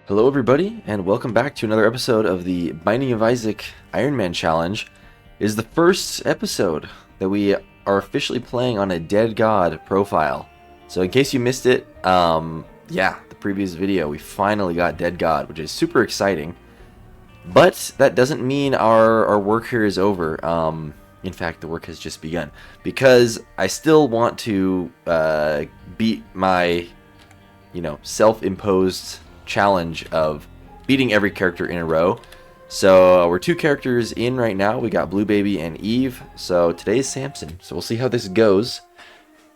Hello everybody, and welcome back to another episode of the Binding of Isaac Ironman Challenge. It is the first episode that we are officially playing on a Dead God profile. So in case you missed it, the previous video, we finally got Dead God, which is super exciting. But that doesn't mean our work here is over. In fact, the work has just begun. Because I still want to beat my, self-imposed challenge of beating every character in a row. So we're 2 characters in right now. We got Blue Baby and Eve. So today's Samson. So we'll see how this goes.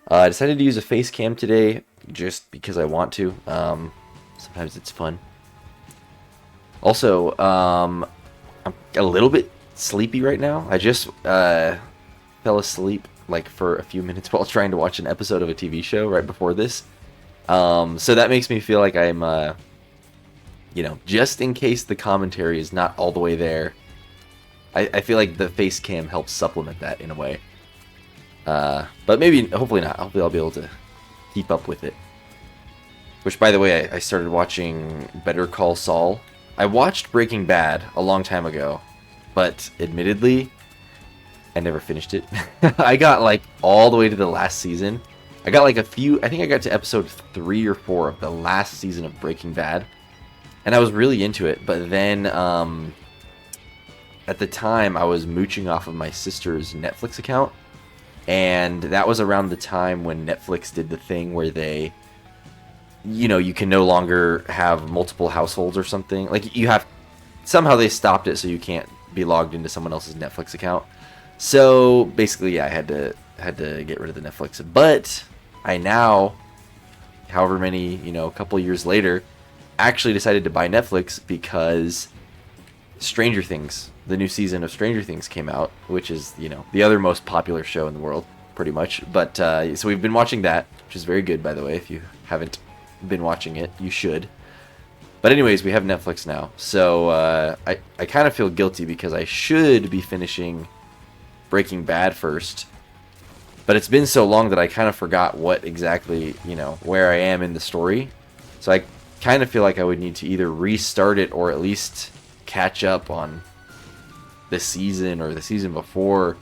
I decided to use a face cam today just because I want to. Sometimes it's fun. Also, I'm a little bit sleepy right now. I just fell asleep like for a few minutes while trying to watch an episode of a TV show right before this. So that makes me feel like I'm just in case the commentary is not all the way there, I feel like the face cam helps supplement that in a way. But maybe, hopefully not. Hopefully I'll be able to keep up with it. Which, by the way, I started watching Better Call Saul. I watched Breaking Bad a long time ago, but admittedly, I never finished it. I got like all the way to the last season. I got like I think I got to episode 3 or 4 of the last season of Breaking Bad. And I was really into it, but then at the time I was mooching off of my sister's Netflix account, and that was around the time when Netflix did the thing where they, you can no longer have multiple households or something. Like somehow they stopped it so you can't be logged into someone else's Netflix account. So basically, yeah, I had to get rid of the Netflix. But I now, however many, a couple years later, actually decided to buy Netflix because Stranger Things, the new season of Stranger Things came out, which is, the other most popular show in the world, pretty much. But, so we've been watching that, which is very good, by the way. If you haven't been watching it, you should. But anyways, we have Netflix now. So, I kind of feel guilty because I should be finishing Breaking Bad first. But it's been so long that I kind of forgot what exactly, where I am in the story. So I kind of feel like I would need to either restart it or at least catch up on the season or the season before.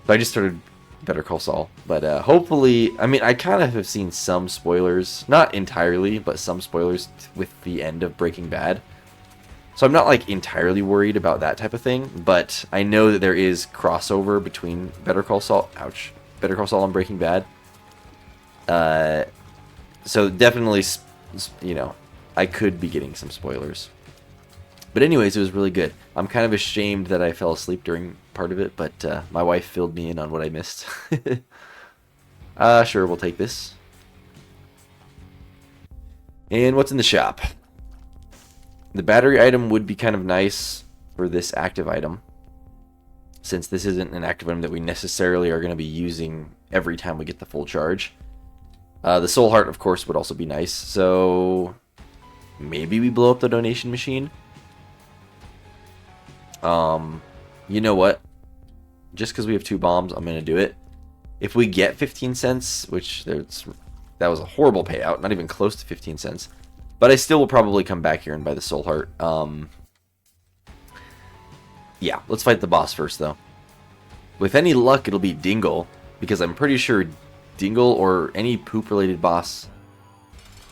So I just started Better Call Saul, but hopefully, I kind of have seen some spoilers, not entirely, but some spoilers with the end of Breaking Bad. So I'm not like entirely worried about that type of thing, but I know that there is crossover between Better Call Saul, Better Call Saul and Breaking Bad. So definitely, I could be getting some spoilers. But anyways, it was really good. I'm kind of ashamed that I fell asleep during part of it, but my wife filled me in on what I missed. Sure, we'll take this. And what's in the shop? The battery item would be kind of nice for this active item, since this isn't an active item that we necessarily are going to be using every time we get the full charge. The soul heart, of course, would also be nice. So maybe we blow up the donation machine. You know what? Just because we have 2 bombs, I'm going to do it. If we get 15 cents, which that was a horrible payout, not even close to 15 cents. But I still will probably come back here and buy the soul heart. Yeah, let's fight the boss first, though. With any luck, it'll be Dingle, because I'm pretty sure Dingle or any poop-related boss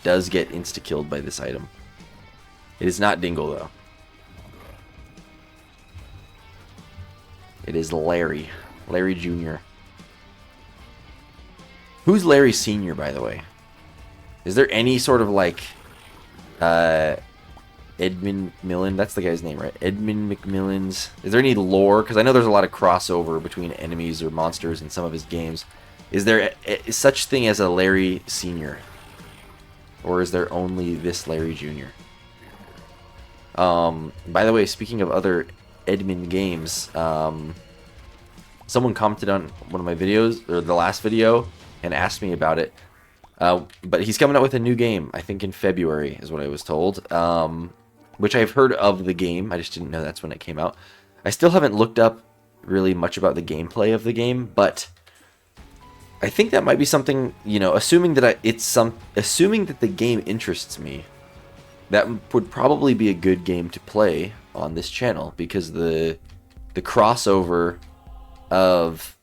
does get insta-killed by this item. It is not Dingle, though. It is Larry. Larry Jr. Who's Larry Sr., by the way? Is there any sort of, like, Edmund McMillan? That's the guy's name, right? Edmund McMillan's. Is there any lore? Because I know there's a lot of crossover between enemies or monsters in some of his games. Is there such thing as a Larry Sr.? Or is there only this Larry Jr.? By the way, speaking of other Edmund games, someone commented on one of my videos, or the last video, and asked me about it. But he's coming out with a new game, I think in February, is what I was told. Which I've heard of the game, I just didn't know that's when it came out. I still haven't looked up really much about the gameplay of the game, but I think that might be something, assuming that the game interests me, that would probably be a good game to play on this channel, because the crossover of,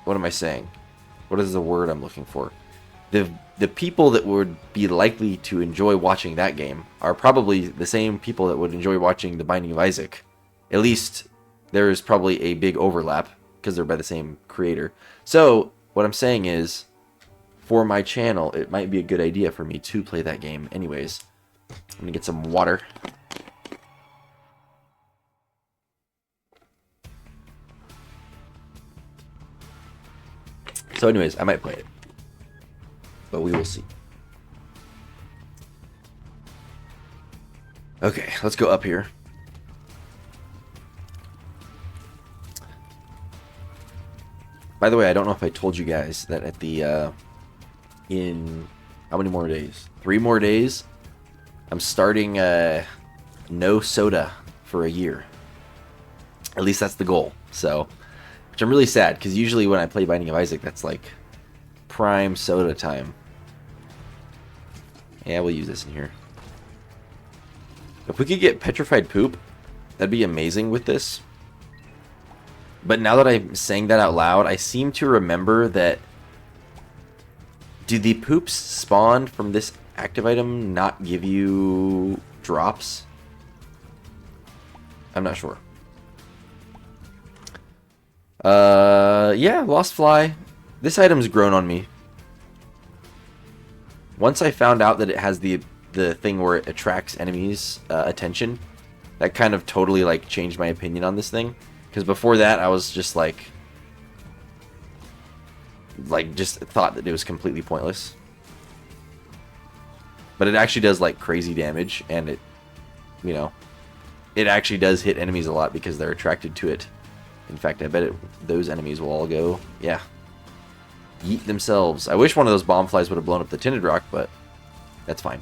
what am I saying? What is the word I'm looking for? The people that would be likely to enjoy watching that game are probably the same people that would enjoy watching The Binding of Isaac. At least there is probably a big overlap because they're by the same creator. So what I'm saying is, for my channel, it might be a good idea for me to play that game. Anyways, I'm gonna get some water. So anyways, I might play it, but we will see. Okay, let's go up here. By the way, I don't know if I told you guys that at the, in how many more days? 3 more days, I'm starting no soda for a year. At least that's the goal. So, which I'm really sad, because usually when I play Binding of Isaac, that's like prime soda time. Yeah, we'll use this in here. If we could get petrified poop, that'd be amazing with this. But now that I'm saying that out loud, I seem to remember that... Do the poops spawned from this active item not give you drops? I'm not sure. Yeah, Lost Fly. This item's grown on me. Once I found out that it has the thing where it attracts enemies' attention, that kind of totally like changed my opinion on this thing. Because before that, I was just like just thought that it was completely pointless. But it actually does like crazy damage, and it, you know, it actually does hit enemies a lot because they're attracted to it. In fact, I bet those enemies will all go, yeah, yeet themselves. I wish one of those bomb flies would have blown up the tinted rock, but that's fine.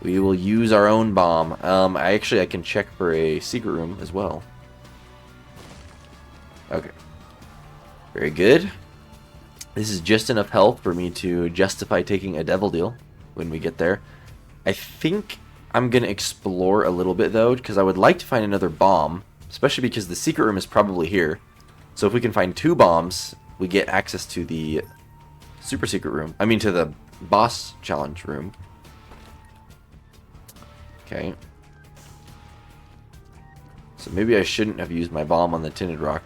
We will use our own bomb. I can check for a secret room as well. Okay. Very good. This is just enough health for me to justify taking a devil deal when we get there. I think I'm going to explore a little bit, though, because I would like to find another bomb, especially because the secret room is probably here. So if we can find 2 bombs, we get access to the super secret room. I mean, to the boss challenge room. Okay. So maybe I shouldn't have used my bomb on the tinted rock.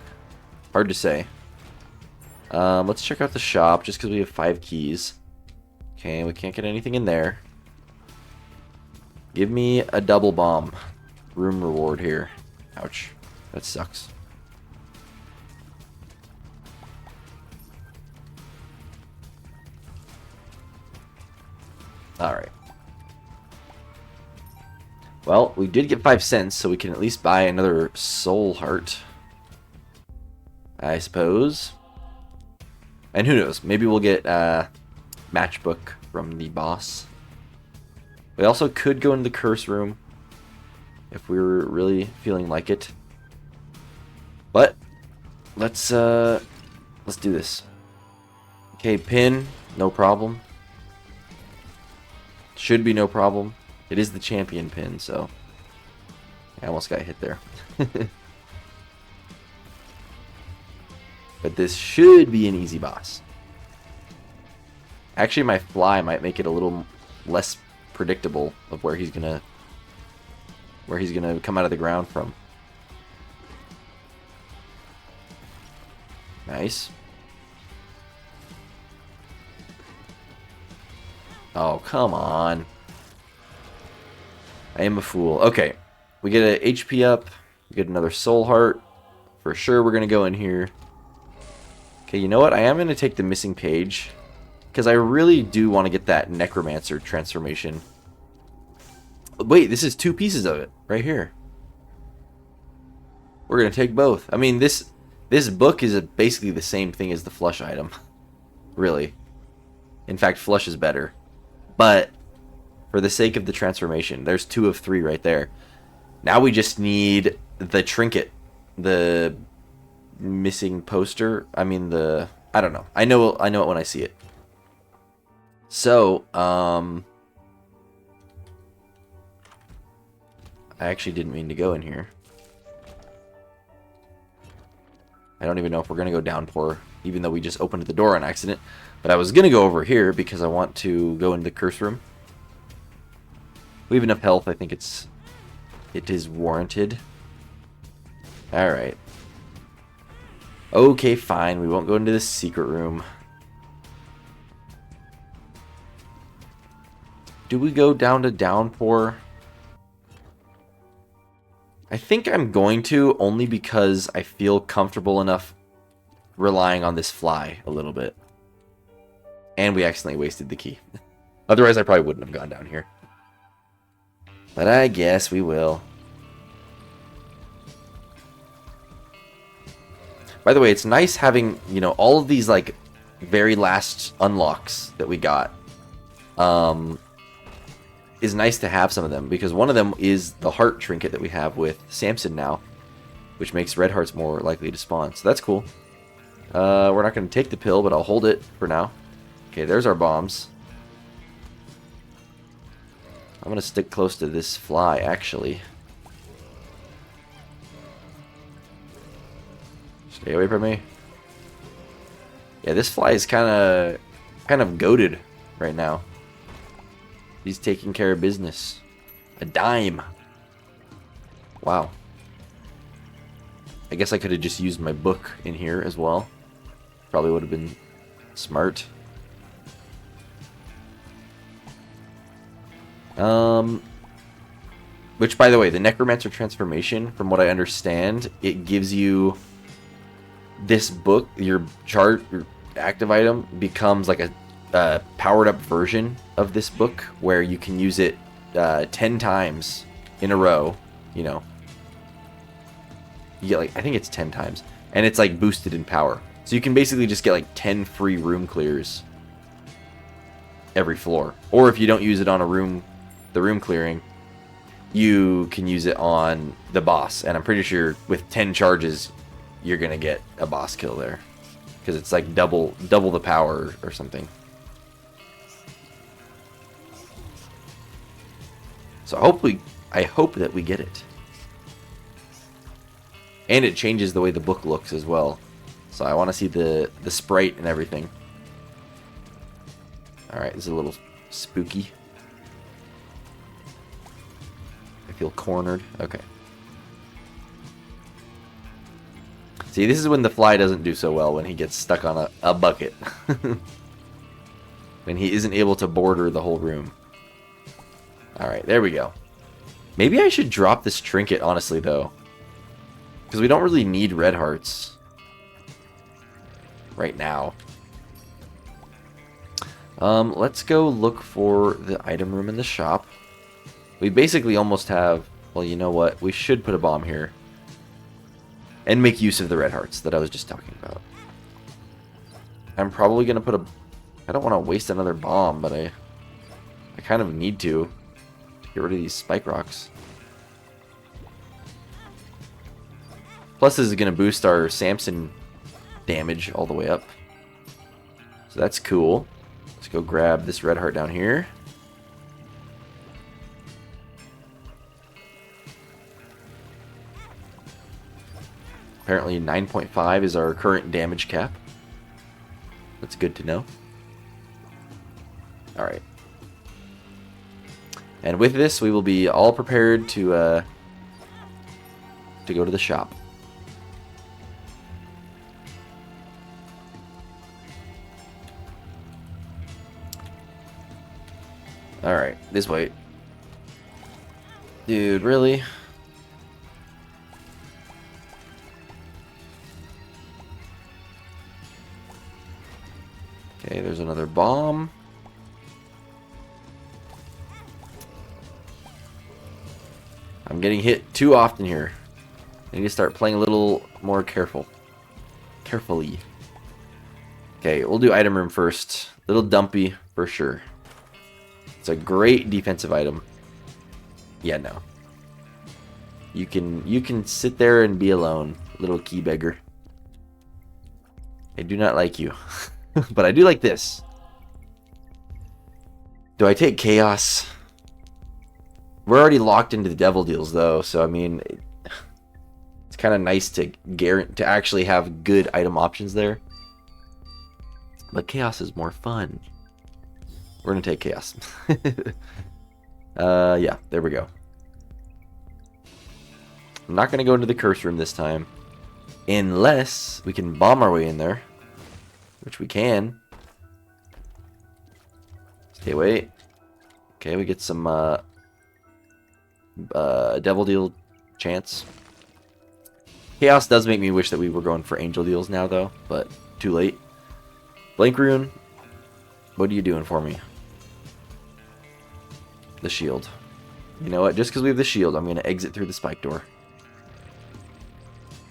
Hard to say. Let's check out the shop, just because we have 5 keys. Okay, we can't get anything in there. Give me a double bomb. Room reward here. Ouch. That sucks. Alright. Well, we did get 5 cents, so we can at least buy another soul heart, I suppose. And who knows, maybe we'll get a matchbook from the boss. We also could go into the curse room if we were really feeling like it. But let's do this. Okay, pin, no problem. Should be no problem. It is the champion pin, so I almost got hit there. But this should be an easy boss. Actually, my fly might make it a little less predictable of where he's gonna come out of the ground from. Nice. Oh, come on. I am a fool. Okay. We get an HP up. We get another soul heart. For sure, we're going to go in here. Okay, you know what? I am going to take the missing page, because I really do want to get that necromancer transformation. Wait, this is 2 pieces of it right here. We're going to take both. I mean, this book is basically the same thing as the flush item. Really. In fact, flush is better. But for the sake of the transformation, there's 2 of 3 right there. Now we just need the trinket. The missing poster. I mean, I don't know. I know it when I see it. So, I actually didn't mean to go in here. I don't even know if we're going to go downpour, even though we just opened the door on accident. But I was going to go over here because I want to go into the curse room. We have enough health. I think it is warranted. Alright. Okay, fine. We won't go into the secret room. Do we go down to downpour? I think I'm going to, only because I feel comfortable enough relying on this fly a little bit. And we accidentally wasted the key. Otherwise, I probably wouldn't have gone down here. But I guess we will. By the way, it's nice having, you know, all of these, like, very last unlocks that we got. Is nice to have some of them, because one of them is the heart trinket that we have with Samson now, which makes red hearts more likely to spawn. So that's cool. We're not going to take the pill, but I'll hold it for now. Okay, there's our bombs. I'm going to stick close to this fly, actually. Stay away from me. Yeah, this fly is kind of goated right now. He's taking care of business. A dime. Wow. I guess I could have just used my book in here as well. Probably would have been smart. Which, by the way, the Necromancer transformation, from what I understand, it gives you this book, your active item becomes like a powered up version of this book, where you can use it 10 times in a row. You know, you get, like, I think it's 10 times, and it's like boosted in power, so you can basically just get like 10 free room clears every floor. Or if you don't use it on the room clearing, you can use it on the boss, and I'm pretty sure with 10 charges you're gonna get a boss kill there, because it's like double the power or something. So I hope that we get it. And it changes the way the book looks as well. So I want to see the sprite and everything. Alright, this is a little spooky. I feel cornered. Okay. See, this is when the fly doesn't do so well, when he gets stuck on a bucket. When he isn't able to border the whole room. Alright, there we go. Maybe I should drop this trinket, honestly, though. Because we don't really need red hearts right now. Let's go look for the item room in the shop. We basically almost have... Well, you know what? We should put a bomb here. And make use of the red hearts that I was just talking about. I'm probably going to put a... I don't want to waste another bomb, but I kind of need to get rid of these spike rocks. Plus, this is going to boost our Samson damage all the way up. So that's cool. Let's go grab this red heart down here. Apparently 9.5 is our current damage cap. That's good to know. Alright. And with this, we will be all prepared to go to the shop. Alright, this way. Dude, really? Okay, there's another bomb. I'm getting hit too often here. I need to start playing a little more carefully. Okay, we'll do item room first. Little dumpy for sure. It's a great defensive item. Yeah, no. You can sit there and be alone, little key beggar. I do not like you. But I do like this. Do I take Chaos? We're already locked into the Devil Deals, though, so I mean, it's kind of nice to actually have good item options there. But Chaos is more fun. We're gonna take Chaos. Yeah, there we go. I'm not gonna go into the curse room this time, unless we can bomb our way in there, which we can. Okay, wait. Okay, we get some Devil Deal chance. Chaos does make me wish that we were going for Angel Deals now, though, but too late. Blank Rune, what are you doing for me? The shield. You know what? Just because we have the shield, I'm going to exit through the spike door.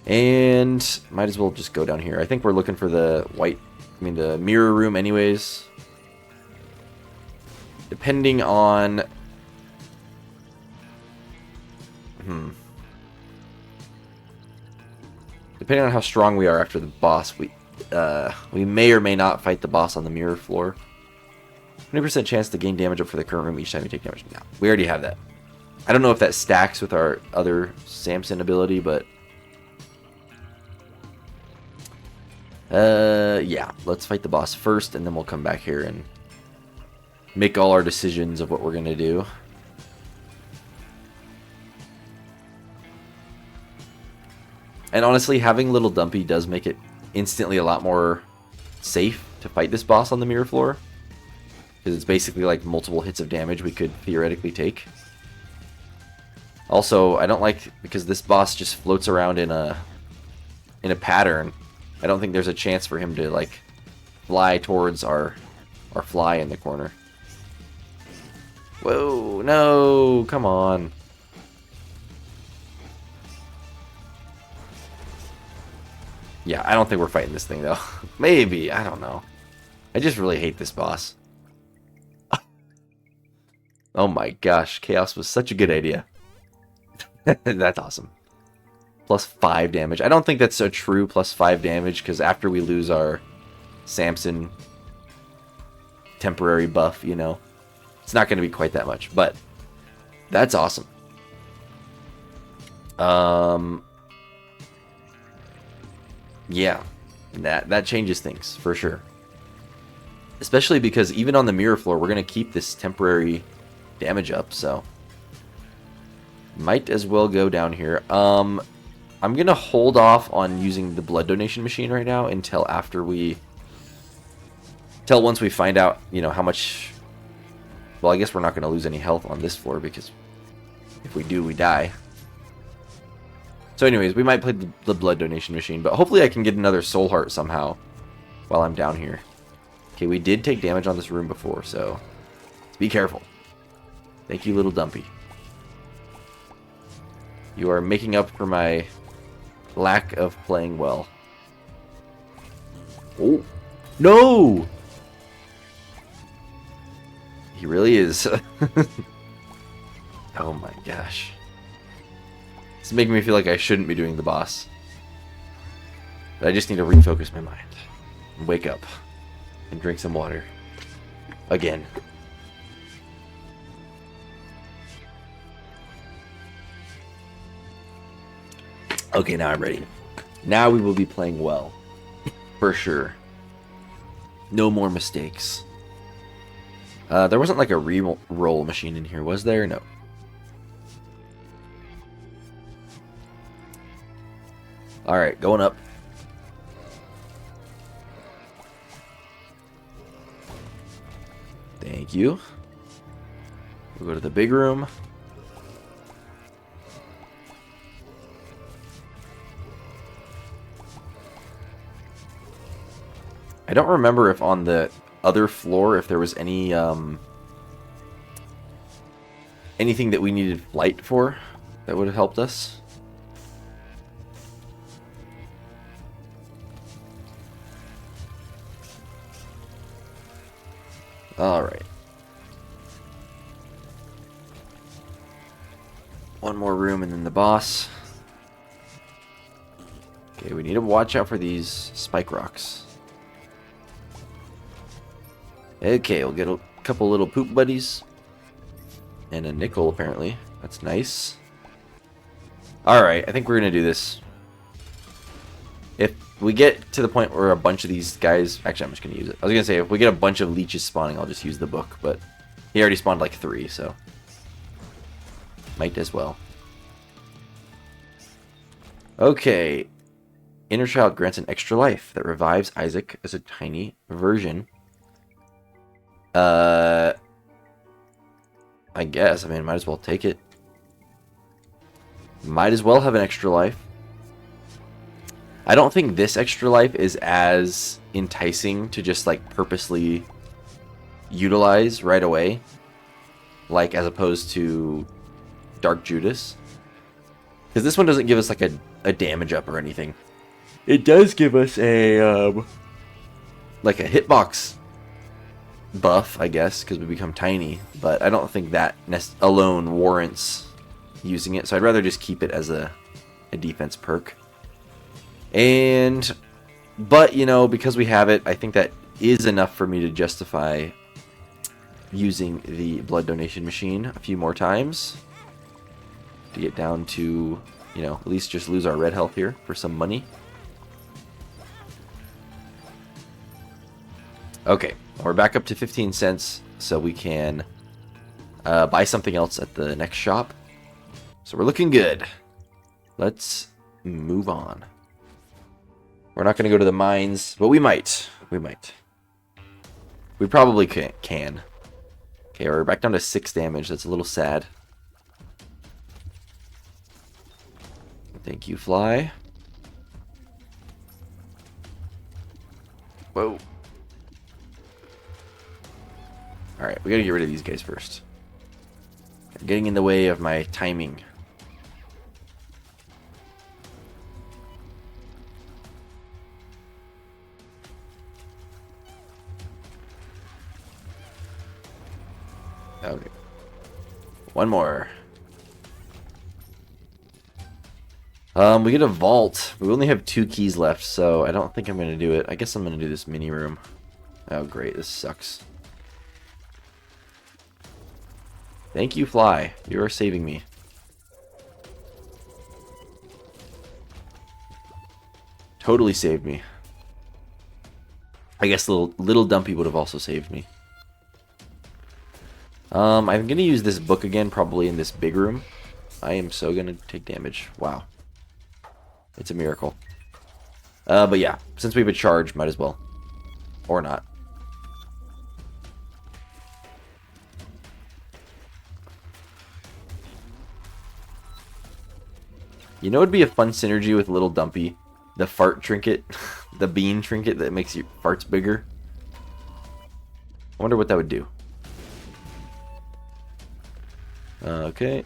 And might as well just go down here. I think we're looking for the the mirror room anyways. Depending on... Depending on how strong we are after the boss, we may or may not fight the boss on the mirror floor. 20% chance to gain damage up for the current room each time you take damage. No, we already have that. I don't know if that stacks with our other Samson ability, but... yeah, let's fight the boss first, and then we'll come back here and make all our decisions of what we're going to do. And honestly, having Little Dumpy does make it instantly a lot more safe to fight this boss on the mirror floor. Because it's basically like multiple hits of damage we could theoretically take. Also, I don't like, because this boss just floats around in a pattern, I don't think there's a chance for him to like fly towards our fly in the corner. Whoa, no, come on. Yeah, I don't think we're fighting this thing, though. Maybe, I don't know. I just really hate this boss. Oh my gosh, Chaos was such a good idea. That's awesome. Plus 5 damage. I don't think that's a true plus 5 damage, because after we lose our Samson temporary buff, you know, it's not going to be quite that much, but that's awesome. Yeah, that changes things for sure. Especially because even on the mirror floor, we're going to keep this temporary damage up, so might as well go down here. I'm going to hold off on using the blood donation machine right now until once we find out, you know, how much... Well, I guess we're not going to lose any health on this floor, because if we do, we die. So anyways, we might play the blood donation machine, but hopefully I can get another soul heart somehow while I'm down here. Okay, we did take damage on this room before, so be careful. Thank you, Little Dumpy. You are making up for my lack of playing well. Oh, no! He really is. Oh my gosh. It's making me feel like I shouldn't be doing the boss. But I just need to refocus my mind. And wake up. And drink some water. Again. Okay, now I'm ready. Now we will be playing well. For sure. No more mistakes. There wasn't like a re-roll machine in here, was there? No. Alright, going up. Thank you. We'll go to the big room. I don't remember if on the other floor if there was any anything that we needed light for that would have helped us. Alright. One more room and then the boss. Okay, we need to watch out for these spike rocks. Okay, we'll couple little poop buddies. And a nickel, apparently. That's nice. Alright, I think we're going to do this. If we get to the point where a bunch of these guys... Actually, I'm just going to use it. I was going to say, if we get a bunch of leeches spawning, I'll just use the book. But he already spawned like 3, so... might as well. Okay. Inner Child grants an extra life that revives Isaac as a tiny version. I guess. I mean, might as well take it. Might as well have an extra life. I don't think this extra life is as enticing to just like purposely utilize right away, like as opposed to Dark Judas, because this one doesn't give us like a damage up or anything. It does give us a like a hitbox buff, I guess, because we become tiny, but I don't think that alone warrants using it, so I'd rather just keep it as a defense perk. But you know, because we have it, I think that is enough for me to justify using the blood donation machine a few more times to get down to, you know, at least just lose our red health here for some money. Okay, we're back up to 15 cents, so we can buy something else at the next shop. So we're looking good. Let's move on. We're not going to go to the mines, but we might. We might. We probably can. Okay, we're back down to 6 damage. That's a little sad. Thank you, Fly. Whoa. Alright, we gotta get rid of these guys first. They're getting in the way of my timing. Okay. One more. We get a vault. We only have 2 keys left, so I don't think I'm going to do it. I guess I'm going to do this mini room. Oh, great. This sucks. Thank you, Fly. You are saving me. Totally saved me. I guess little Dumpy would have also saved me. I'm going to use this book again, probably in this big room. I am so going to take damage. Wow. It's a miracle. But yeah, since we have a charge, might as well. Or not. You know, it'd be a fun synergy with Little Dumpy. The fart trinket. The bean trinket that makes your farts bigger. I wonder what that would do. Okay.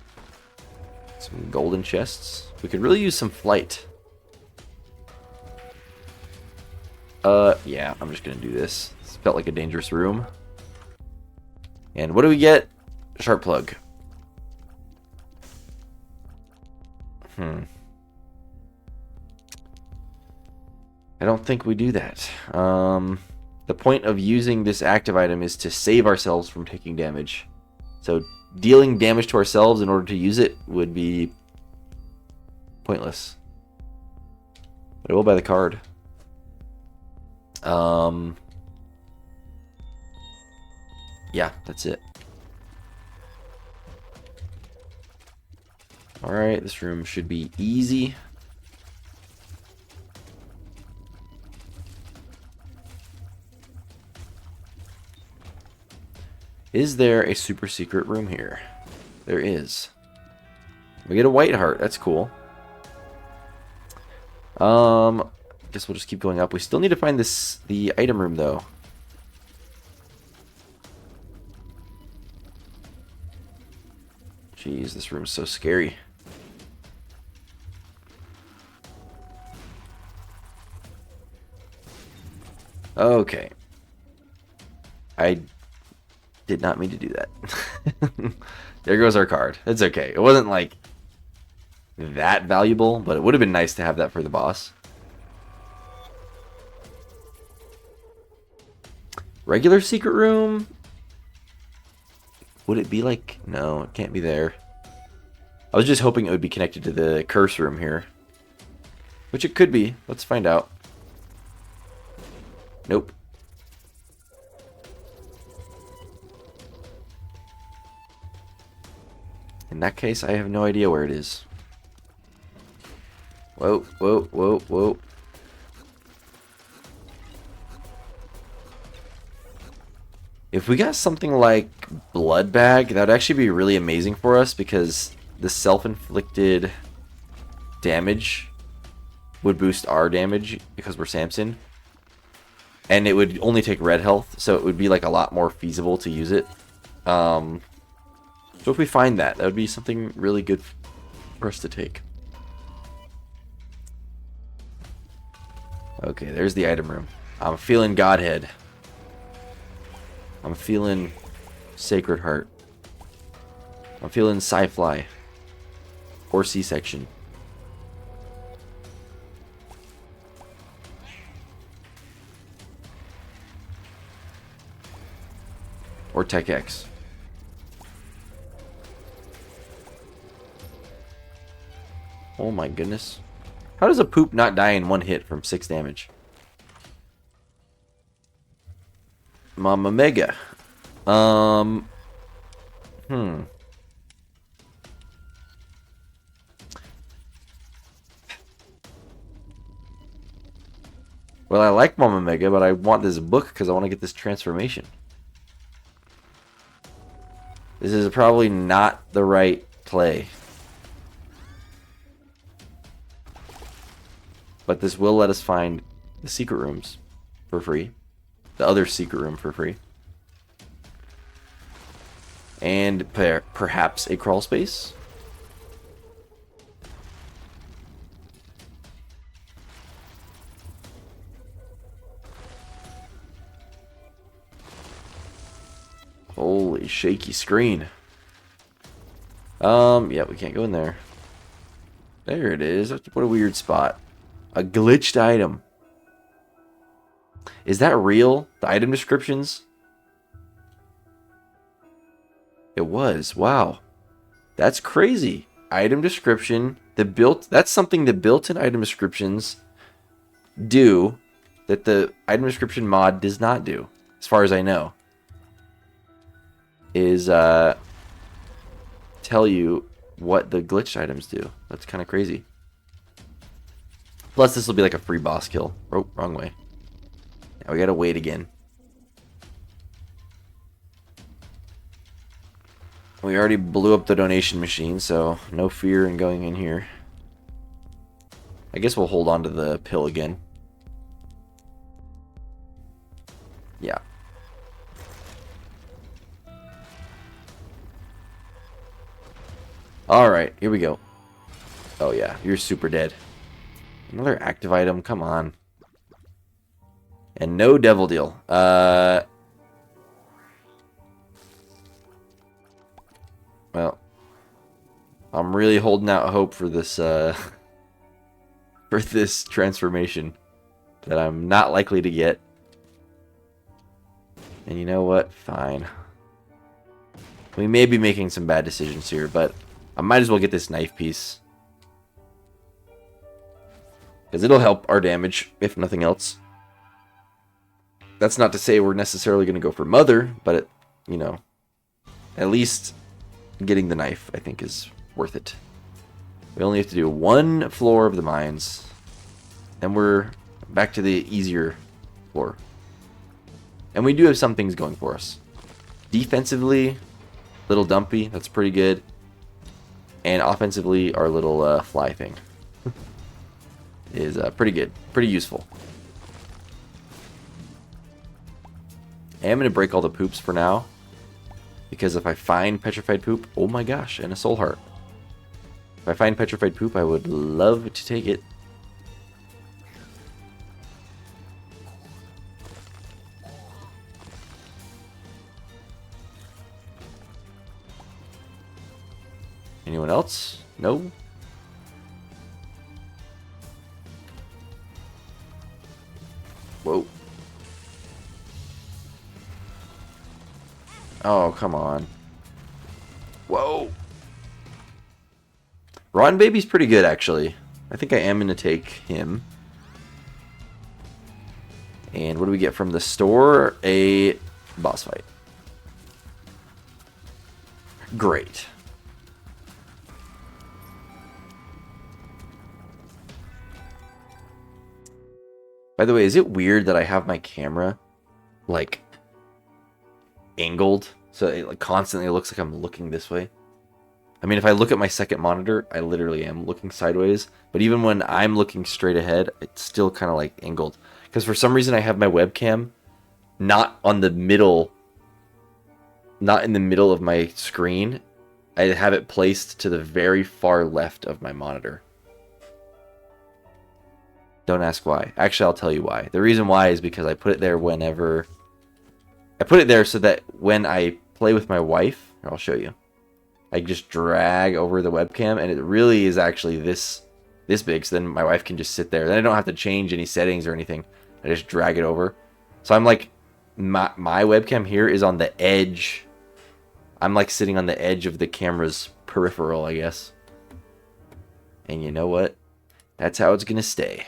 Some golden chests. We could really use some flight. Yeah, I'm just gonna do this. This felt like a dangerous room. And what do we get? Sharp plug. I don't think we do that. The point of using this active item is to save ourselves from taking damage. So dealing damage to ourselves in order to use it would be pointless. But I will buy the card. Yeah, that's it. Alright, this room should be easy. Is there a super secret room here? There is. We get a white heart. That's cool. Guess we'll just keep going up. We still need to find the item room though. Jeez, this room's so scary. Okay. I did not mean to do that. There goes our card. It's okay. It wasn't like that valuable, but it would have been nice to have that for the boss. Regular secret room? would it be like... No, it can't be there. I was just hoping it would be connected to the curse room here. Which it could be. Let's find out. Nope. In that case, I have no idea where it is. Whoa, whoa, whoa, whoa. If we got something like Blood Bag, that would actually be really amazing for us because the self-inflicted damage would boost our damage because we're Samson. And it would only take red health, so it would be like a lot more feasible to use it. So if we find that, that would be something really good for us to take. Okay, there's the item room. I'm feeling Godhead. I'm feeling Sacred Heart. I'm feeling Sci-Fly. Or C-Section. Or Tech X. Oh my goodness. How does a poop not die in one hit from 6 damage? Mama Mega. Well, I like Mama Mega, but I want this book because I want to get this transformation. This is probably not the right play. But this will let us find the secret rooms for free. The other secret room for free. And perhaps a crawl space. Holy shaky screen. Yeah, we can't go in there. There it is. What a weird spot. A glitched item. Is that real? The item descriptions? It was. Wow. That's crazy. Item description. That's something the built-in item descriptions do that the item description mod does not do, as far as I know. Is tell you what the glitched items do. That's kind of crazy. Plus, this will be like a free boss kill. Oh, wrong way. Now we gotta wait again. We already blew up the donation machine, so no fear in going in here. I guess we'll hold on to the pill again. Yeah. Alright, here we go. Oh yeah, you're super dead. Another active item, come on. And no devil deal. Well, I'm really holding out hope for this for this transformation that I'm not likely to get. And you know what? Fine. We may be making some bad decisions here, but I might as well get this knife piece. Because it'll help our damage, if nothing else. That's not to say we're necessarily going to go for Mother, but, you know, at least getting the knife, I think, is worth it. We only have to do one floor of the mines. Then we're back to the easier floor. And we do have some things going for us. Defensively, little Dumpy, that's pretty good. And offensively, our little fly thing is pretty good, pretty useful. I am going to break all the poops for now, because if I find petrified poop, oh my gosh, and a soul heart. If I find petrified poop, I would love to take it. Anyone else? No? Whoa. Oh, come on. Whoa. Rotten Baby's pretty good, actually. I think I am going to take him. And what do we get from the store? A boss fight. Great. By the way, is it weird that I have my camera, like, angled? So it like, constantly looks like I'm looking this way. I mean, if I look at my second monitor, I literally am looking sideways. But even when I'm looking straight ahead, it's still kind of like angled. Because for some reason I have my webcam not on the middle, not in the middle of my screen. I have it placed to the very far left of my monitor. Don't ask why. Actually, I'll tell you why. The reason why is because I put it there whenever... I put it there so that when I play with my wife... I'll show you. I just drag over the webcam, and it really is actually this big, so then my wife can just sit there. Then I don't have to change any settings or anything. I just drag it over. So I'm like... My webcam here is on the edge. I'm like sitting on the edge of the camera's peripheral, I guess. And you know what? That's how it's going to stay.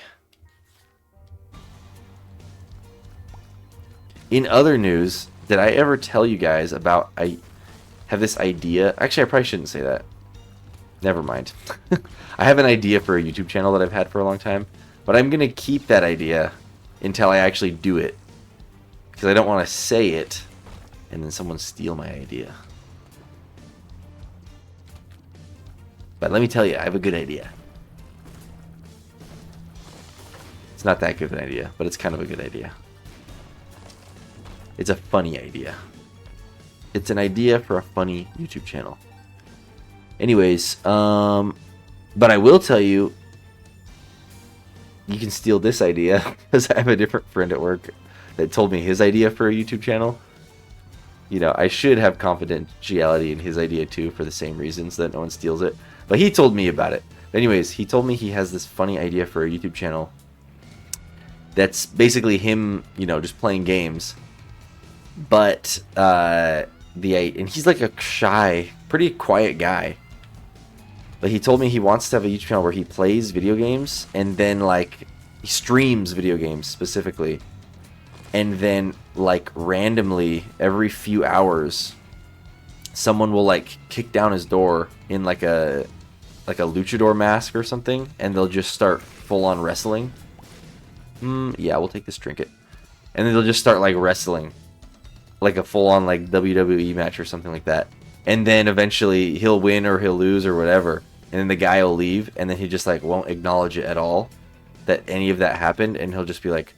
In other news, did I ever tell you guys about I have this idea? Actually, I probably shouldn't say that. Never mind. I have an idea for a YouTube channel that I've had for a long time, but I'm going to keep that idea until I actually do it. Because I don't want to say it and then someone steal my idea. But let me tell you, I have a good idea. It's not that good of an idea, but it's kind of a good idea. It's a funny idea. It's an idea for a funny YouTube channel. Anyways, but I will tell you, you can steal this idea because I have a different friend at work that told me his idea for a YouTube channel. You know, I should have confidentiality in his idea too for the same reasons that no one steals it. But he told me about it. Anyways, he told me he has this funny idea for a YouTube channel that's basically him, you know, just playing games. But and he's like a shy, pretty quiet guy. But he told me he wants to have a YouTube channel where he plays video games and then like he streams video games specifically. And then like randomly every few hours someone will like kick down his door in like a luchador mask or something, and they'll just start full on wrestling. Yeah, we'll take this trinket. And then they'll just start like wrestling. Like a full on like WWE match or something like that. And then eventually he'll win or he'll lose or whatever. And then the guy will leave, and then he just like won't acknowledge it at all that any of that happened, and he'll just be like,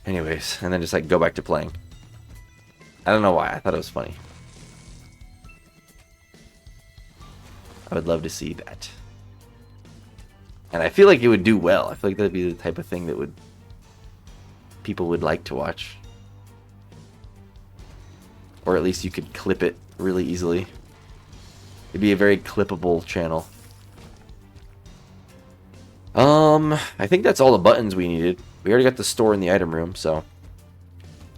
anyways, and then just like go back to playing. I don't know why. I thought it was funny. I would love to see that. And I feel like it would do well. I feel like that'd be the type of thing that people would like to watch. Or at least you could clip it really easily. It'd be a very clippable channel. I think that's all the buttons we needed. We already got the store in the item room, so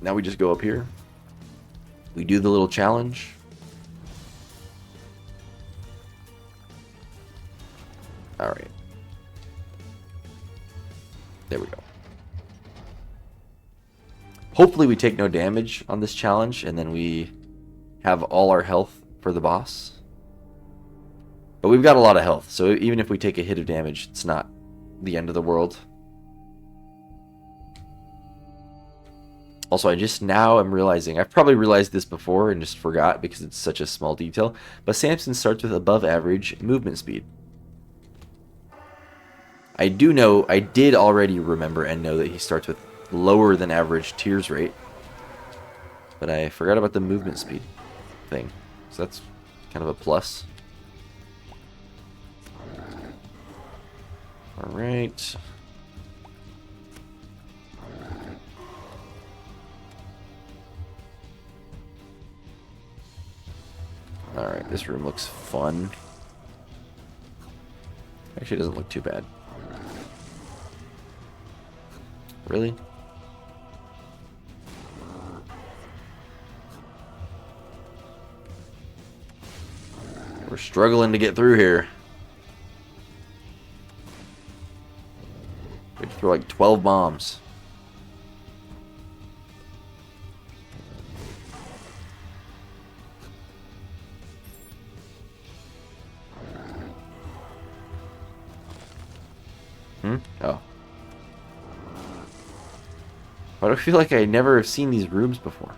now we just go up here. We do the little challenge. Alright. There we go. Hopefully we take no damage on this challenge, and then we have all our health for the boss. But we've got a lot of health, so even if we take a hit of damage, it's not the end of the world. Also, I just now am realizing, I've probably realized this before and just forgot because it's such a small detail, but Samson starts with above average movement speed. I did already remember and know that he starts with lower than average tears rate, but I forgot about the movement speed thing, so that's kind of a plus. Alright. Alright, this room looks fun. Actually, it doesn't look too bad. Really? We're struggling to get through here. We have to throw like 12 bombs. Oh. Why do I feel like I never have seen these rooms before?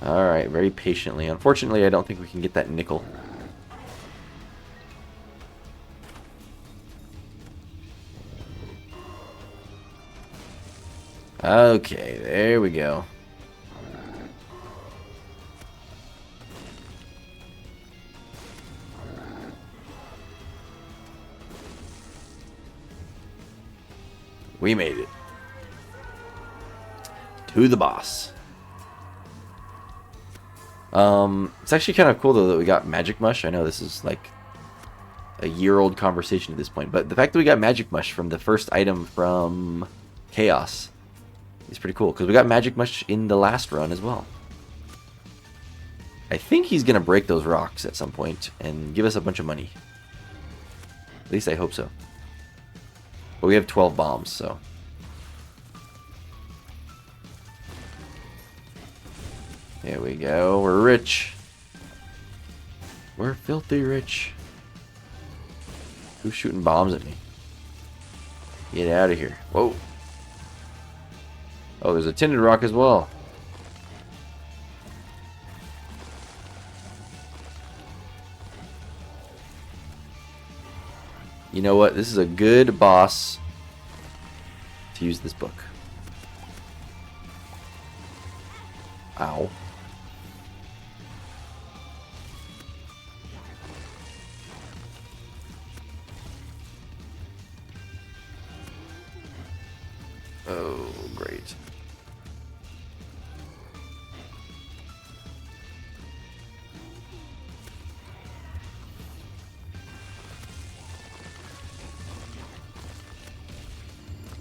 Alright, very patiently. Unfortunately, I don't think we can get that nickel. Okay, there we go. We made it. To the boss. It's actually kind of cool though that we got Magic Mush. I know this is like a year-old conversation at this point, but the fact that we got Magic Mush from the first item from Chaos is pretty cool, because we got Magic Mush in the last run as well. I think he's going to break those rocks at some point and give us a bunch of money. At least I hope so. But we have 12 bombs, so... There we go. We're rich. We're filthy rich. Who's shooting bombs at me? Get out of here. Whoa. Oh, there's a tinted rock as well. You know what? This is a good boss to use this book. Ow. Oh, great.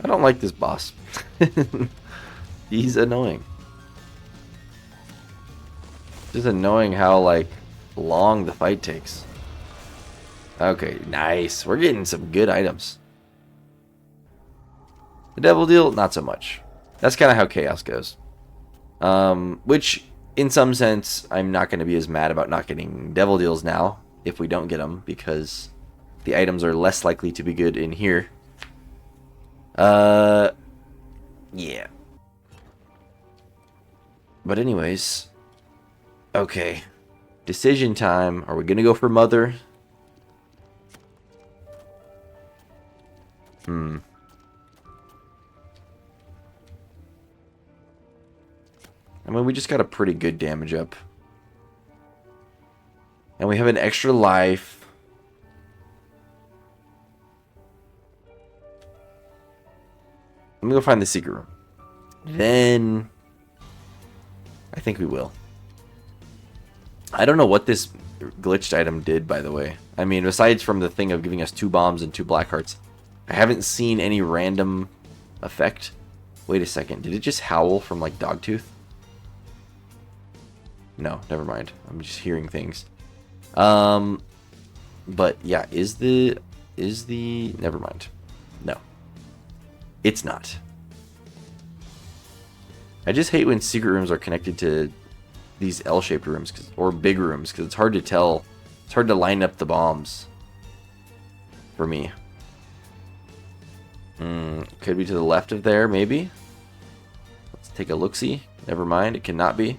I don't like this boss. He's annoying. Just annoying how, like, long the fight takes. Okay, nice. We're getting some good items. The Devil Deal, not so much. That's kind of how Chaos goes. Which, in some sense, I'm not going to be as mad about not getting Devil Deals now, if we don't get them, because the items are less likely to be good in here. Yeah. But anyways, okay. Decision time. Are we going to go for Mother? I mean, we just got a pretty good damage up. And we have an extra life. Let me go find the secret room. Then I think we will. I don't know what this glitched item did, by the way. I mean, besides from the thing of giving us 2 bombs and 2 black hearts, I haven't seen any random effect. Wait a second. Did it just howl from, like, Dogtooth? No, never mind. I'm just hearing things. But yeah, is the never mind. No. It's not. I just hate when secret rooms are connected to these L-shaped rooms or big rooms, because it's hard to tell. It's hard to line up the bombs for me. Could be to the left of there, maybe. Let's take a look-see. Never mind, it cannot be.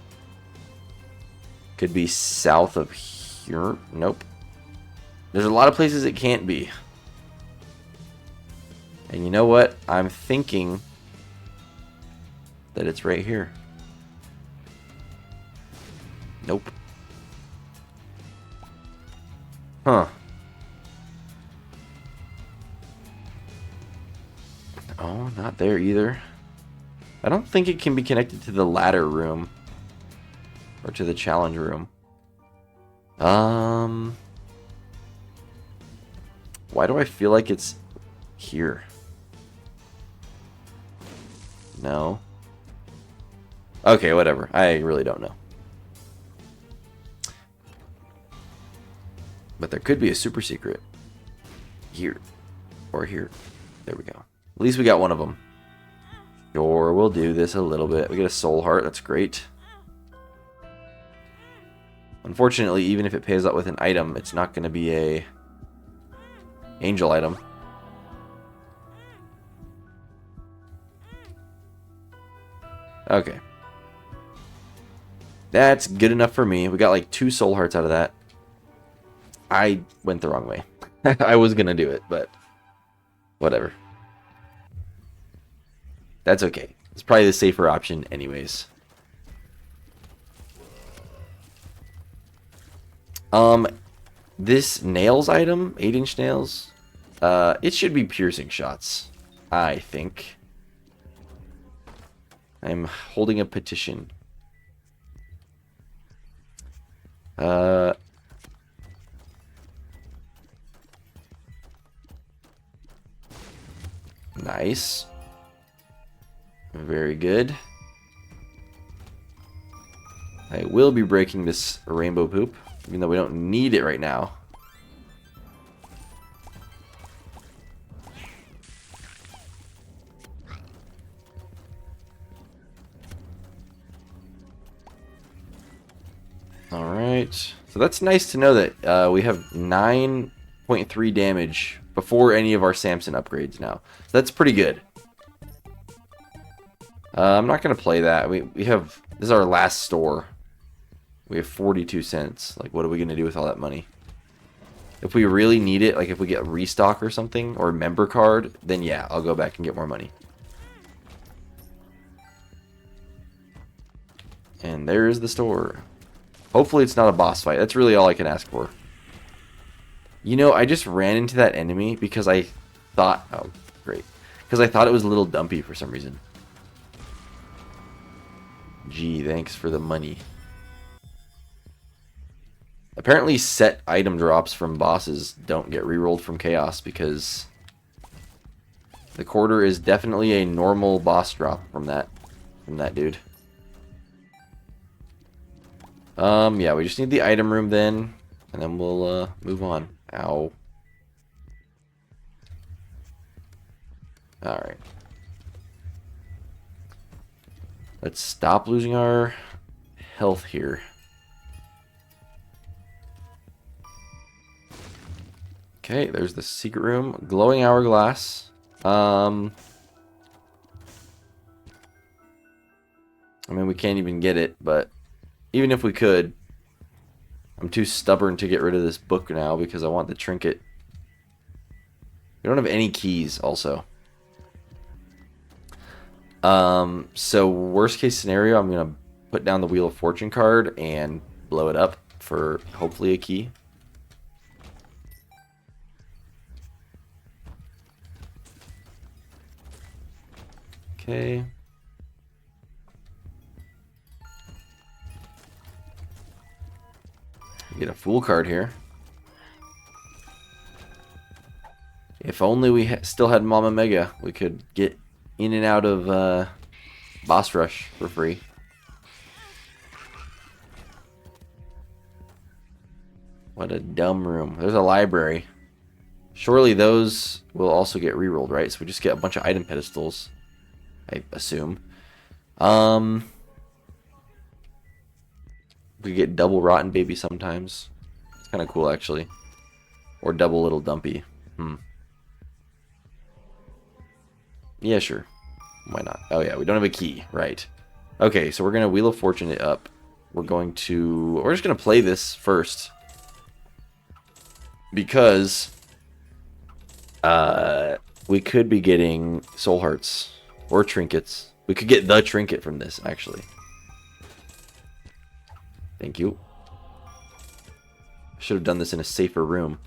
Could be south of here. Nope. There's a lot of places it can't be. And you know what? I'm thinking that it's right here. Nope. Huh. Oh, not there either. I don't think it can be connected to the ladder room. Or to the challenge room. Why do I feel like it's here? No. Okay, whatever. I really don't know. But there could be a super secret. Here. Or here. There we go. At least we got one of them. Sure, we'll do this a little bit. We get a soul heart. That's great. Unfortunately, even if it pays out with an item, it's not going to be a angel item. Okay. That's good enough for me. We got like 2 soul hearts out of that. I went the wrong way. I was going to do it, but whatever. That's okay. It's probably the safer option anyways. This nails item, 8-inch nails, it should be piercing shots, I think. I'm holding a petition. Nice. Very good. I will be breaking this rainbow poop, even though we don't need it right now. Alright. So that's nice to know that we have 9.3 damage before any of our Samson upgrades now. So that's pretty good. I'm not going to play that. We have... This is our last store. We have 42 cents. Like, what are we going to do with all that money? If we really need it, like if we get a restock or something, or a member card, then yeah, I'll go back and get more money. And there's the store. Hopefully it's not a boss fight. That's really all I can ask for. You know, I just ran into that enemy because I thought... Oh, great. Because I thought it was a little dumpy for some reason. Gee, thanks for the money. Apparently set item drops from bosses don't get rerolled from chaos because the quarter is definitely a normal boss drop from that dude. Yeah, we just need the item room then, and then we'll move on. Ow. Alright. Let's stop losing our health here. Okay, there's the secret room. Glowing hourglass. I mean, we can't even get it, but even if we could, I'm too stubborn to get rid of this book now because I want the trinket. We don't have any keys also. So worst case scenario, I'm going to put down the Wheel of Fortune card and blow it up for hopefully a key. Okay. Get a Fool card here. If only we still had Mama Mega, we could get in and out of Boss Rush for free. What a dumb room. There's a library. Surely those will also get rerolled, right? So we just get a bunch of item pedestals, I assume. We get double Rotten Baby sometimes. It's kind of cool, actually. Or double Little Dumpy. Yeah, sure. Why not? Oh, yeah, we don't have a key. Right. Okay, so we're going to Wheel of Fortune it up. We're just going to play this first. Because we could be getting soul hearts or trinkets. We could get the trinket from this, actually. Thank you. I should have done this in a safer room.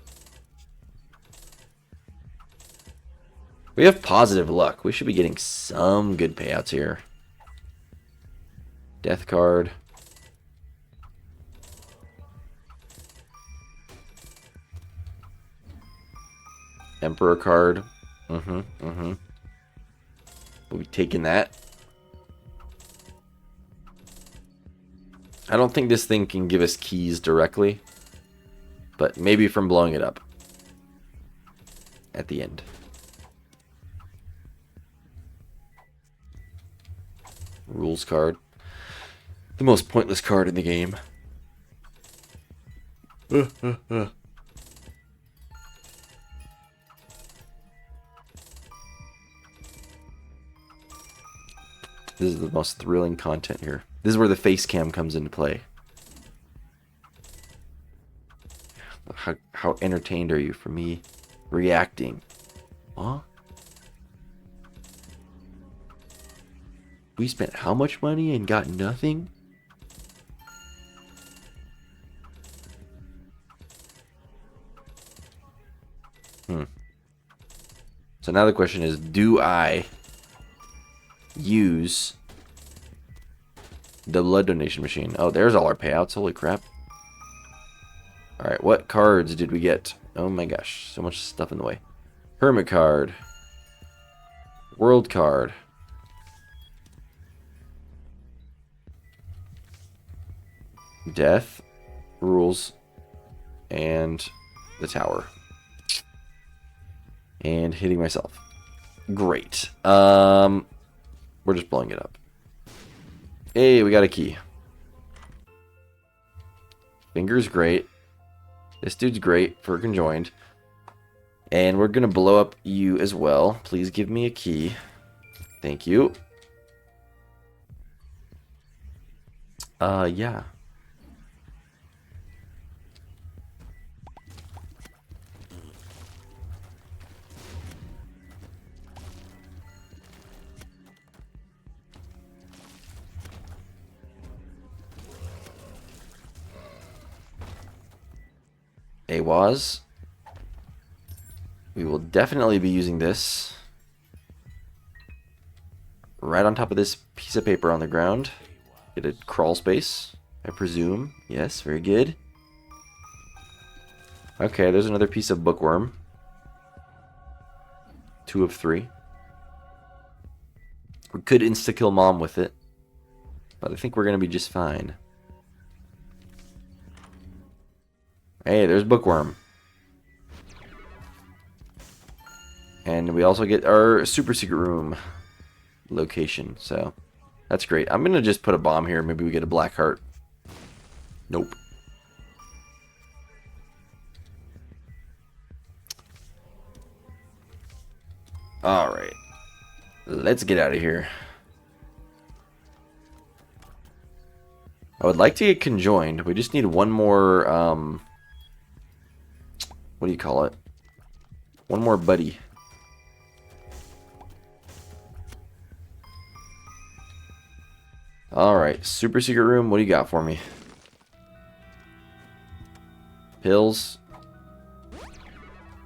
We have positive luck. We should be getting some good payouts here. Death card. Emperor card. We'll be taking that. I don't think this thing can give us keys directly, but maybe from blowing it up at the end. Rules card. The most pointless card in the game. This is the most thrilling content here. This is where the face cam comes into play. How entertained are you for me reacting? Huh? We spent how much money and got nothing? So now the question is, do I use the blood donation machine? Oh, there's all our payouts. Holy crap. Alright, what cards did we get? Oh my gosh, so much stuff in the way. Hermit card. World card. Death. Rules. And the tower. And hitting myself. Great. We're just blowing it up. Hey, we got a key. Finger's great. This dude's great for conjoined. And we're going to blow up you as well. Please give me a key. Thank you. Yeah. AWAS. We will definitely be using this. Right on top of this piece of paper on the ground. Get a crawl space, I presume. Yes, very good. Okay, there's another piece of bookworm. 2 of 3. We could insta-kill Mom with it, but I think we're going to be just fine. Hey, there's bookworm. And we also get our super secret room location, so that's great. I'm going to just put a bomb here. Maybe we get a black heart. Nope. Alright. Let's get out of here. I would like to get conjoined. We just need one more, what do you call it? One more buddy. Alright, super secret room. What do you got for me? Pills.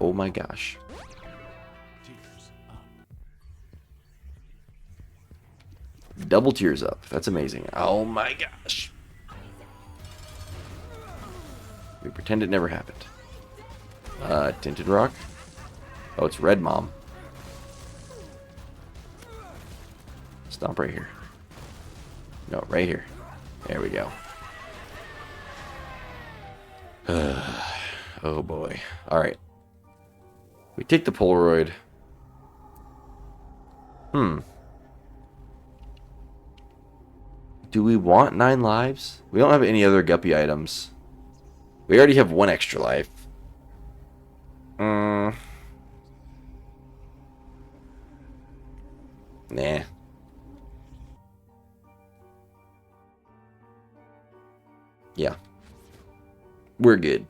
Oh my gosh. Double tears up. That's amazing. Oh my gosh. We pretend it never happened. Tinted rock. Oh, it's red mom. Stomp right here. No, right here. There we go. Oh boy. Alright. We take the Polaroid. Do we want 9 lives? We don't have any other guppy items. We already have 1 extra life. Nah. Yeah. We're good.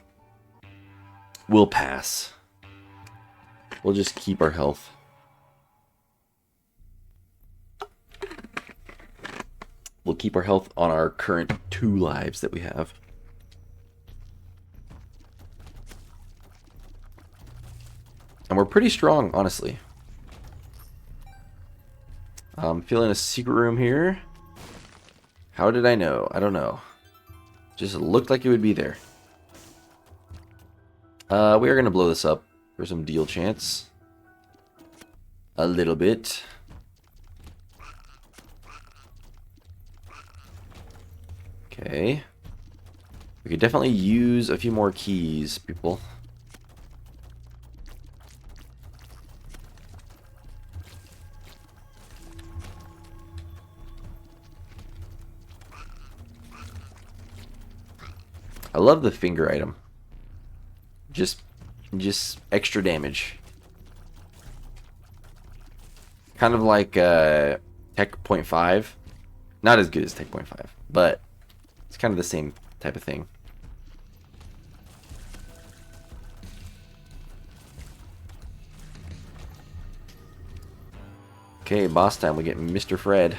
We'll pass. We'll just keep our health. We'll keep our health on our current 2 lives that we have. And we're pretty strong, honestly. I'm feeling a secret room here. How did I know? I don't know. Just looked like it would be there. We are going to blow this up. for some deal chance. A little bit. Okay. We could definitely use a few more keys, people. I love the finger item. Just extra damage. Kind of like Tech Point 5. Not as good as Tech Point 5, but it's kind of the same type of thing. Okay, boss time. We get Mr. Fred.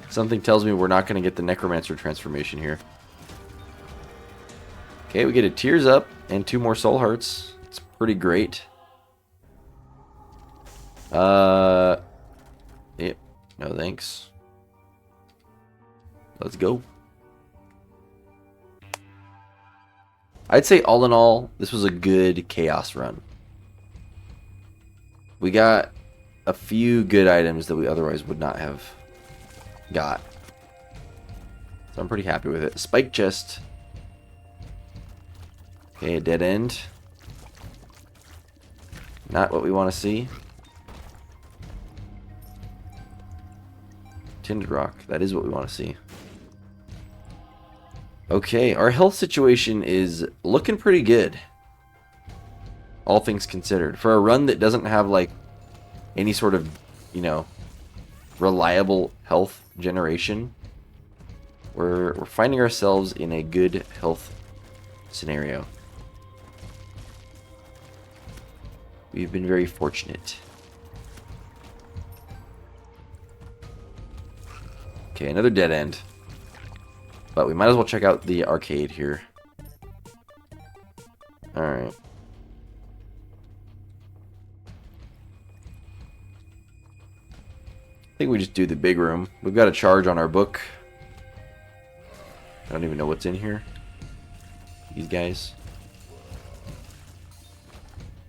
Something tells me we're not going to get the Necromancer transformation here. Okay, we get a Tears Up and 2 more Soul Hearts. It's pretty great. Yep. No thanks. Let's go. I'd say all in all, this was a good Chaos run. We got a few good items that we otherwise would not have got. So I'm pretty happy with it. Spike chest. Okay, a dead end. Not what we want to see. Tinted rock. That is what we want to see. Okay, our health situation is looking pretty good. All things considered. For a run that doesn't have like any sort of, you know, reliable health generation, we're finding ourselves in a good health scenario. We've been very fortunate. Okay, another dead end. But we might as well check out the arcade here. Alright. I think we just do the big room. We've got a charge on our book. I don't even know what's in here. These guys.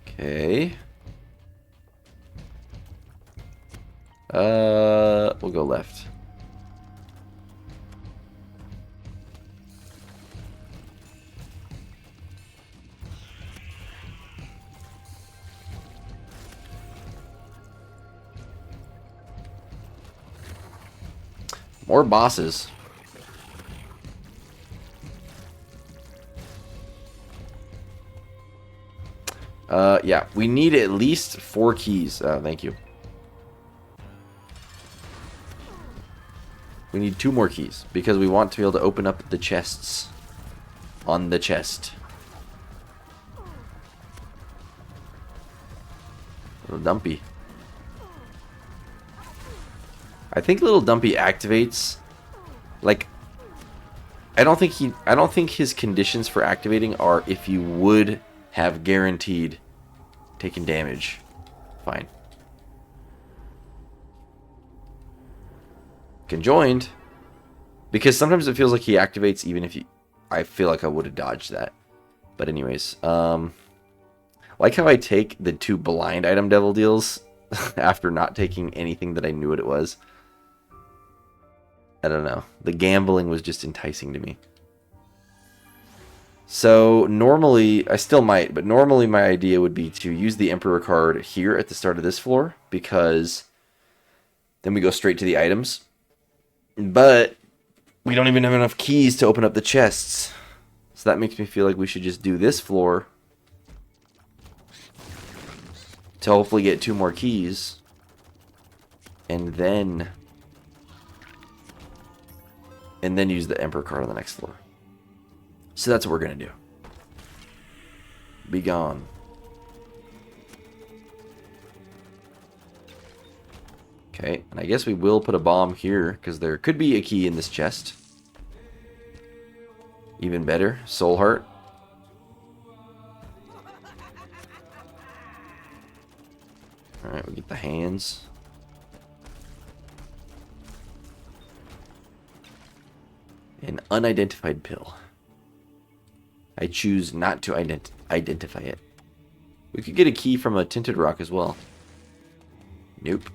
Okay. We'll go left. More bosses. Yeah, we need at least 4 keys. Thank you. We need 2 more keys because we want to be able to open up the chests on the chest. Little Dumpy. I think Little Dumpy activates like I don't think his conditions for activating are if you would have guaranteed taking damage. Fine. Conjoined. Because sometimes it feels like he activates even if you... I feel like I would have dodged that. But anyways. Like how I take the 2 blind item devil deals after not taking anything that I knew what it was. I don't know. The gambling was just enticing to me. So normally, I still might, but normally my idea would be to use the Emperor card here at the start of this floor, because then we go straight to the items. But we don't even have enough keys to open up the chests. So that makes me feel like we should just do this floor to hopefully get 2 more keys. And then use the Emperor card on the next floor. So that's what we're going to do. Be gone. Okay, and I guess we will put a bomb here, because there could be a key in this chest. Even better, Soul Heart. Alright, we get the hands. An unidentified pill. I choose not to identify it. We could get a key from a tinted rock as well. Nope.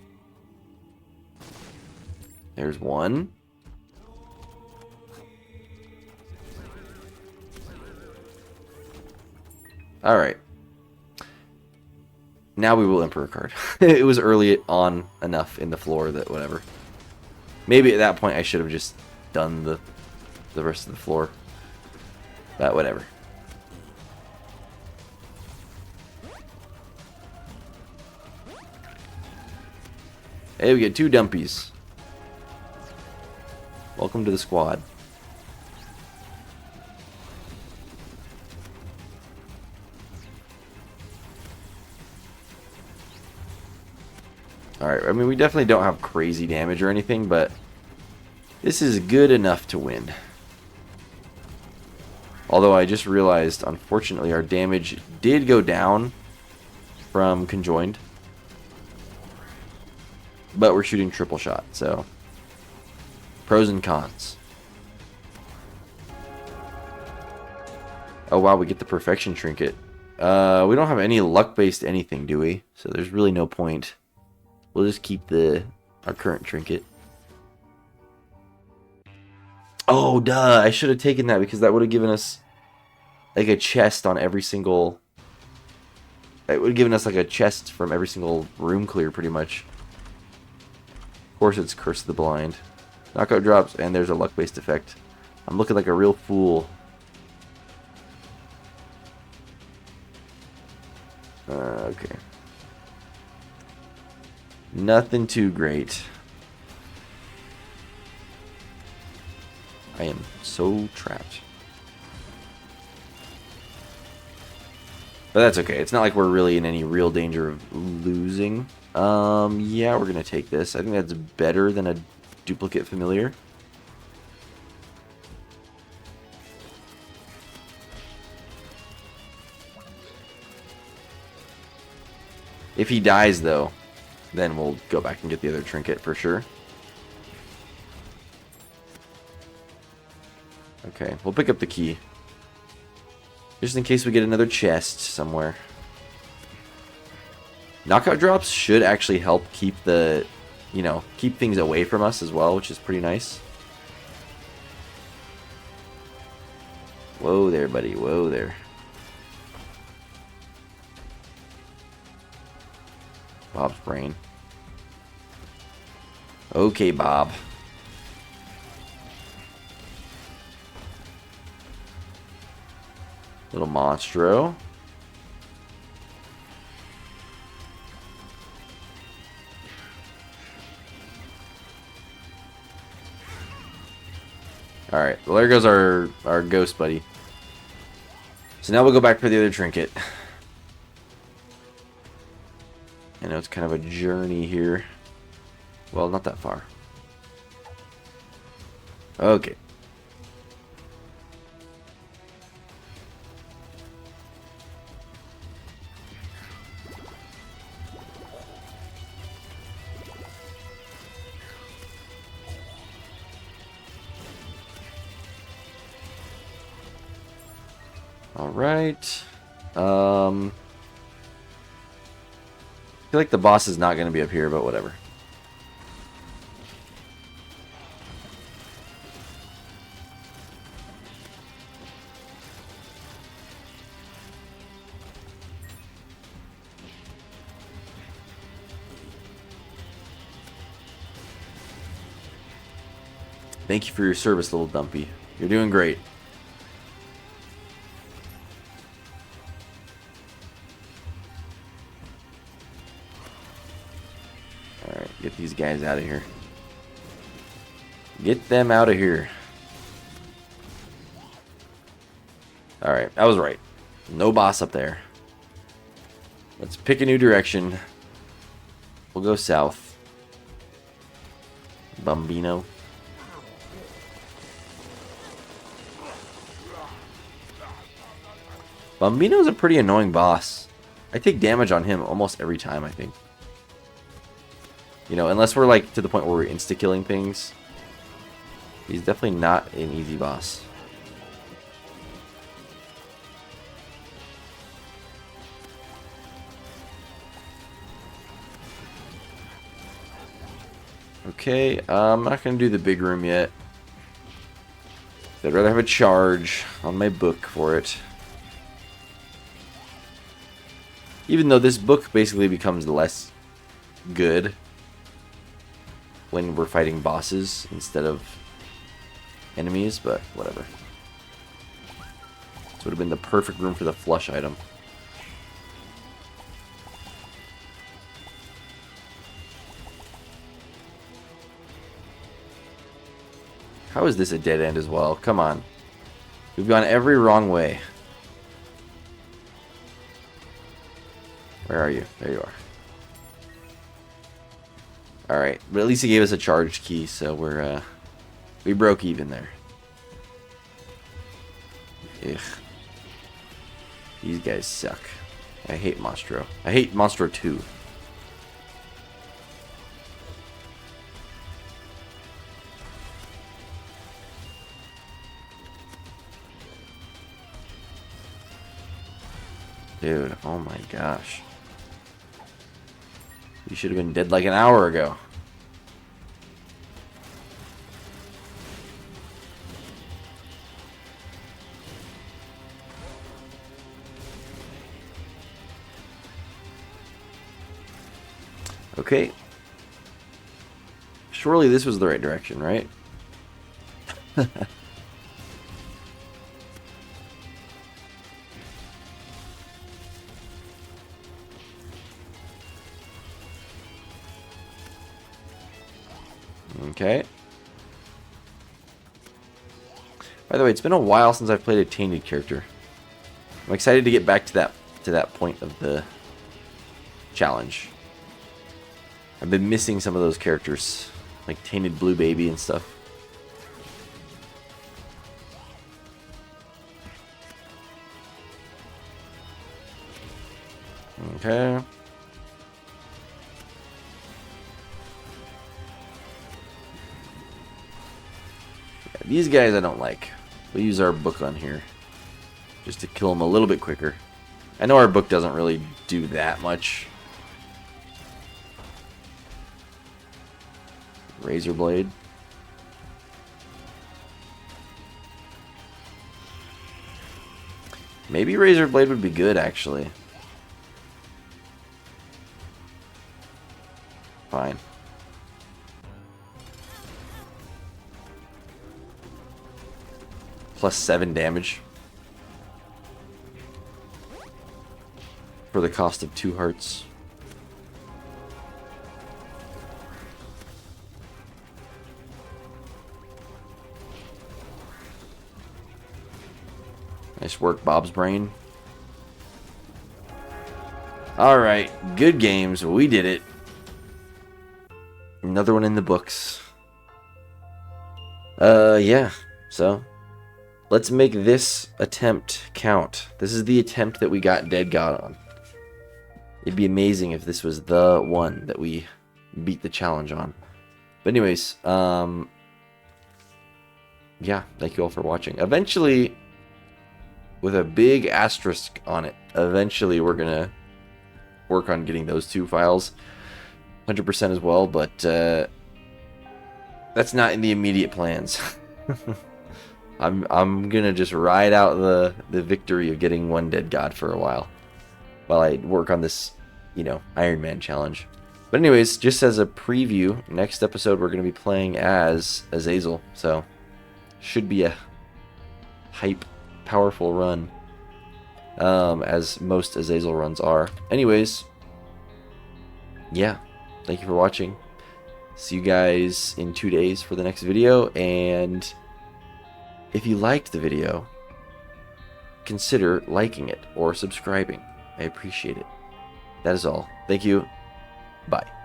There's one. Alright. Now we will Emperor card. It was early on enough in the floor that whatever. Maybe at that point I should have just done the rest of the floor. But whatever. Hey, we get 2 dumpies. Welcome to the squad. Alright, I mean, we definitely don't have crazy damage or anything, but this is good enough to win. Although I just realized, unfortunately, our damage did go down from conjoined. But we're shooting triple shot, so pros and cons. Oh wow, we get the perfection trinket. We don't have any luck-based anything, do we? So there's really no point. We'll just keep our current trinket. Oh, duh. I should have taken that because that would have given us like a chest on every single... It would have given us like a chest from every single room clear pretty much. Of course it's Curse of the Blind. Knockout drops and there's a luck-based effect. I'm looking like a real fool. Okay. Nothing too great. I am so trapped. But that's okay. It's not like we're really in any real danger of losing. Yeah, we're gonna take this. I think that's better than a duplicate familiar. If he dies, though, then we'll go back and get the other trinket for sure. Okay, we'll pick up the key. Just in case we get another chest somewhere. Knockout drops should actually help keep keep things away from us as well, which is pretty nice. Whoa there, buddy. Whoa there. Bob's brain. Okay, Bob. Little monstro. Alright, well there goes our ghost buddy. So now we'll go back for the other trinket. I know it's kind of a journey here. Well, not that far. Okay. Alright. I feel like the boss is not going to be up here, but whatever. Thank you for your service, little dumpy. You're doing great. Alright, get these guys out of here. Get them out of here. Alright, I was right. No boss up there. Let's pick a new direction. We'll go south. Bambino. Bambino's a pretty annoying boss. I take damage on him almost every time, I think. You know, unless we're like to the point where we're insta-killing things. He's definitely not an easy boss. Okay, I'm not going to do the big room yet. I'd rather have a charge on my book for it. Even though this book basically becomes less good when we're fighting bosses instead of enemies, but whatever. This would have been the perfect room for the flush item. How is this a dead end as well? Come on. We've gone every wrong way. Where are you? There you are. Alright, but at least he gave us a charged key, so we broke even there. Ugh. These guys suck. I hate Monstro. I hate Monstro 2. Dude, oh my gosh. You should have been dead like an hour ago. Okay. Surely this was the right direction, right? Okay. By the way, it's been a while since I've played a tainted character. I'm excited to get back to that point of the challenge. I've been missing some of those characters, like Tainted Blue Baby and stuff. Okay. Yeah, these guys I don't like. We'll use our book on here just to kill them a little bit quicker. I know our book doesn't really do that much. Razor Blade. Maybe Razor Blade would be good, actually. Fine. Plus 7 damage. For the cost of 2 hearts. Nice work, Bob's brain. Alright, good games. We did it. Another one in the books. Yeah. So, let's make this attempt count. This is the attempt that we got Dead God on. It'd be amazing if this was the one that we beat the challenge on. But anyways, yeah, thank you all for watching. Eventually, with a big asterisk on it, eventually we're gonna work on getting those 2 files 100% as well, but that's not in the immediate plans. I'm gonna just ride out the victory of getting 1 Dead God for a while I work on this, you know, Ironman challenge. But anyways, just as a preview, next episode we're gonna be playing as Azazel, so should be a hype, powerful run, as most Azazel runs are. Anyways, yeah, thank you for watching. See you guys in 2 days for the next video, and if you liked the video, consider liking it or subscribing. I appreciate it. That is all. Thank you. Bye.